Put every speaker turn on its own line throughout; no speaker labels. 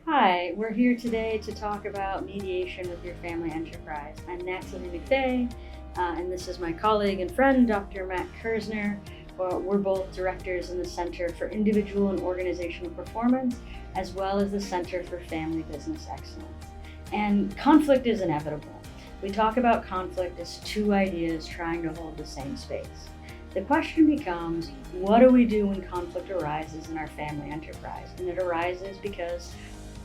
Hi, we're here today to talk about mediation with your family enterprise. I'm Natalie McVeigh, and this is my colleague and friend, Dr. Matt Kersner. We're both directors in the Center for Individual and Organizational Performance, as well as the Center for Family Business Excellence. And conflict is inevitable. We talk about conflict as two ideas trying to hold the same space. The question becomes, what do we do when conflict arises in our family enterprise? And it arises because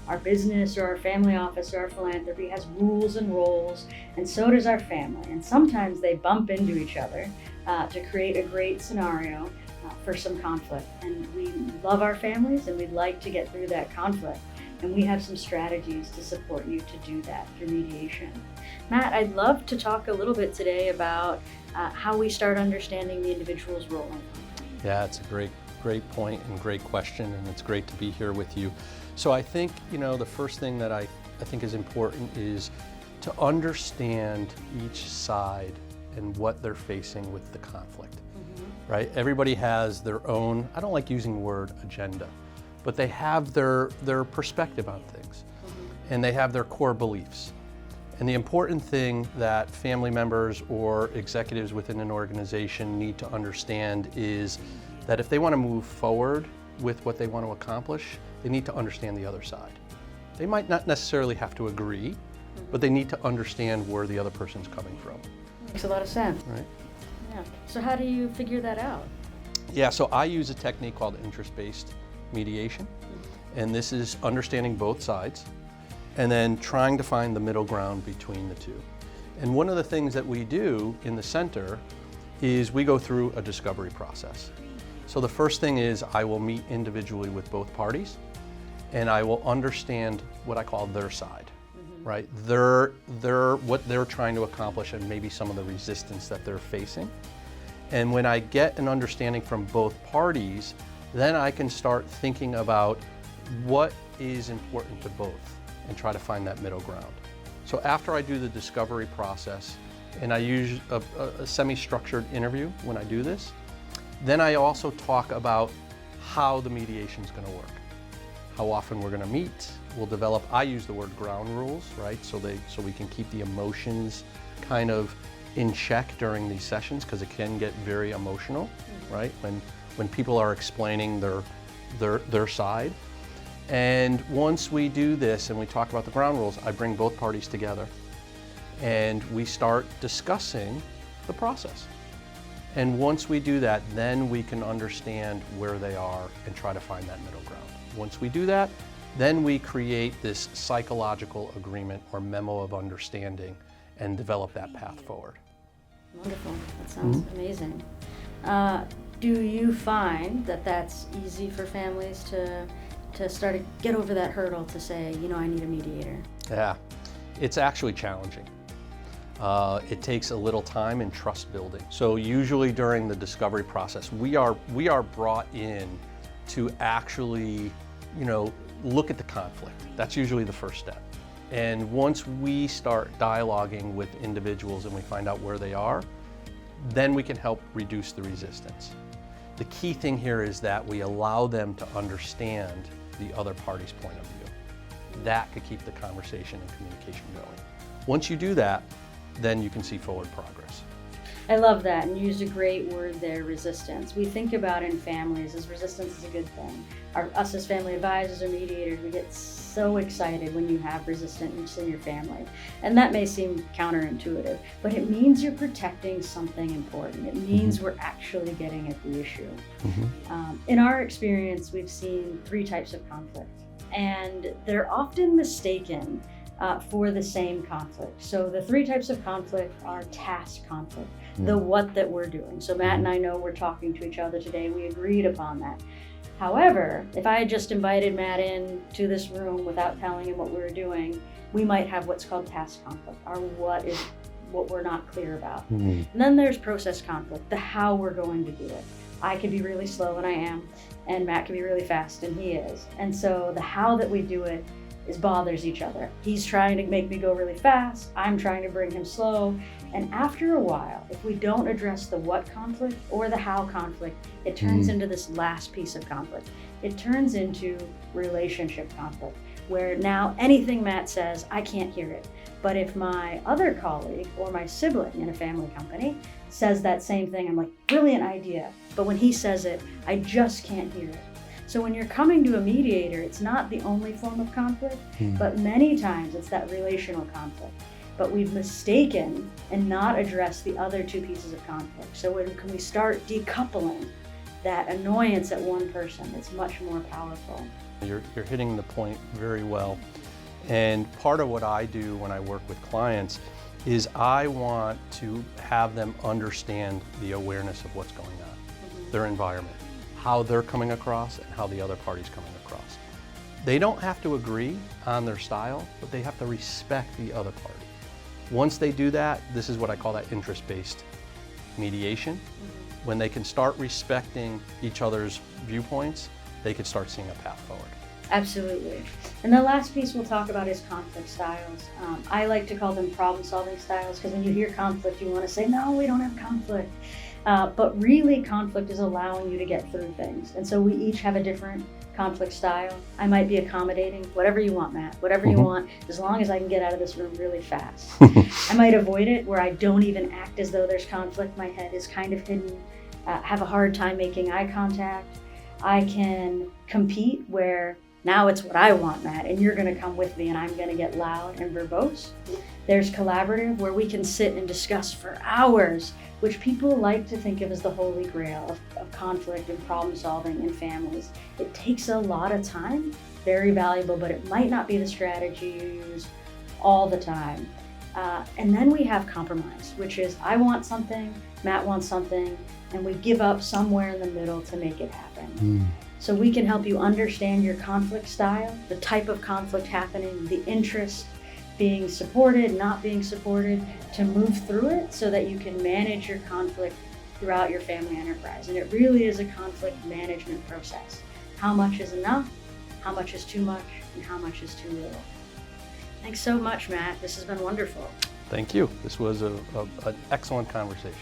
our business or our family office or our philanthropy has rules and roles, and so does our family. And sometimes they bump into each other to create a great scenario for some conflict. And we love our families and we'd like to get through that conflict. And we have some strategies to support you to do that through mediation. Matt, I'd love to talk a little bit today about how we start understanding the individual's role in conflict.
Yeah, it's a great point and great question, and it's great to be here with you. So I think, the first thing that I think is important is to understand each side and what they're facing with the conflict, right? Everybody has their own, I don't like using the word agenda, but they have their perspective on things, and they have their core beliefs. And the important thing that family members or executives within an organization need to understand is that if they want to move forward with what they want to accomplish, they need to understand the other side. They might not necessarily have to agree, but they need to understand where the other person's coming from.
Makes a lot of sense.
Right?
Yeah. So how do you figure that out?
Yeah, so I use a technique called interest-based mediation, and this is understanding both sides and then trying to find the middle ground between the two. And one of the things that we do in the center is we go through a discovery process. So the first thing is I will meet individually with both parties, and I will understand what I call their side, right? What they're trying to accomplish and maybe some of the resistance that they're facing. And when I get an understanding from both parties, then I can start thinking about what is important to both and try to find that middle ground. So after I do the discovery process, and I use a semi-structured interview when I do this, then I also talk about how the mediation is going to work, how often we're going to meet. We'll develop, I use the word ground rules, right? So we can keep the emotions kind of in check during these sessions, because it can get very emotional, right? When people are explaining their side. And once we do this and we talk about the ground rules, I bring both parties together and we start discussing the process. And once we do that, then we can understand where they are and try to find that middle ground. Once we do that, then we create this psychological agreement or memo of understanding and develop that path forward.
Wonderful. That sounds amazing. Do you find that that's easy for families to start to get over that hurdle to say, I need a mediator?
Yeah, it's actually challenging. It takes a little time and trust building. So usually during the discovery process, we are brought in to actually, look at the conflict. That's usually the first step. And once we start dialoguing with individuals and we find out where they are, then we can help reduce the resistance. The key thing here is that we allow them to understand the other party's point of view. That could keep the conversation and communication going. Once you do that, then you can see forward progress.
I love that, and you used a great word there, resistance. We think about in families as resistance is a good thing. Us as family advisors or mediators, we get so excited when you have resistance in your family. And that may seem counterintuitive, but it means you're protecting something important. It means we're actually getting at the issue. In our experience, we've seen three types of conflict, and they're often mistaken for the same conflict. So the three types of conflict are task conflict, the what that we're doing. So Matt and I know we're talking to each other today. We agreed upon that. However, if I had just invited Matt in to this room without telling him what we were doing, we might have what's called task conflict, or what we're not clear about. And then there's process conflict, the how we're going to do it. I could be really slow, and I am, and Matt can be really fast, and he is. And so the how that we do it bothers each other. He's trying to make me go really fast, I'm trying to bring him slow, and after a while, if we don't address the what conflict or the how conflict, it turns into this last piece of conflict. it turns into relationship conflict, where now anything Matt says, I can't hear it. But if my other colleague or my sibling in a family company says that same thing, I'm like, brilliant idea. But when he says it, I just can't hear it. So when you're coming to a mediator, it's not the only form of conflict, but many times it's that relational conflict. But we've mistaken and not addressed the other two pieces of conflict. So when can we start decoupling that annoyance at one person, it's much more powerful.
You're hitting the point very well. And part of what I do when I work with clients is I want to have them understand the awareness of what's going on, their environment, how they're coming across and how the other party's coming across. They don't have to agree on their style, but they have to respect the other party. Once they do that, this is what I call that interest-based mediation. When they can start respecting each other's viewpoints, they can start seeing a path forward.
Absolutely. And the last piece we'll talk about is conflict styles. I like to call them problem-solving styles, because when you hear conflict, you want to say, no, we don't have conflict. But really, conflict is allowing you to get through things. And so we each have a different conflict style. I might be accommodating, whatever you want, Matt, whatever you want, as long as I can get out of this room really fast. I might avoid it where I don't even act as though there's conflict. My head is kind of hidden, have a hard time making eye contact. I can compete where now it's what I want, Matt, and you're going to come with me and I'm going to get loud and verbose. There's collaborative, where we can sit and discuss for hours, which people like to think of as the holy grail of conflict and problem solving in families. It takes a lot of time, very valuable, but it might not be the strategy you use all the time. And then we have compromise, which is I want something, Matt wants something, and we give up somewhere in the middle to make it happen. So we can help you understand your conflict style, the type of conflict happening, the interest, being supported, not being supported, to move through it so that you can manage your conflict throughout your family enterprise. And it really is a conflict management process. How much is enough? How much is too much? And how much is too little? Thanks so much, Matt. This has been wonderful.
Thank you. This was an excellent conversation.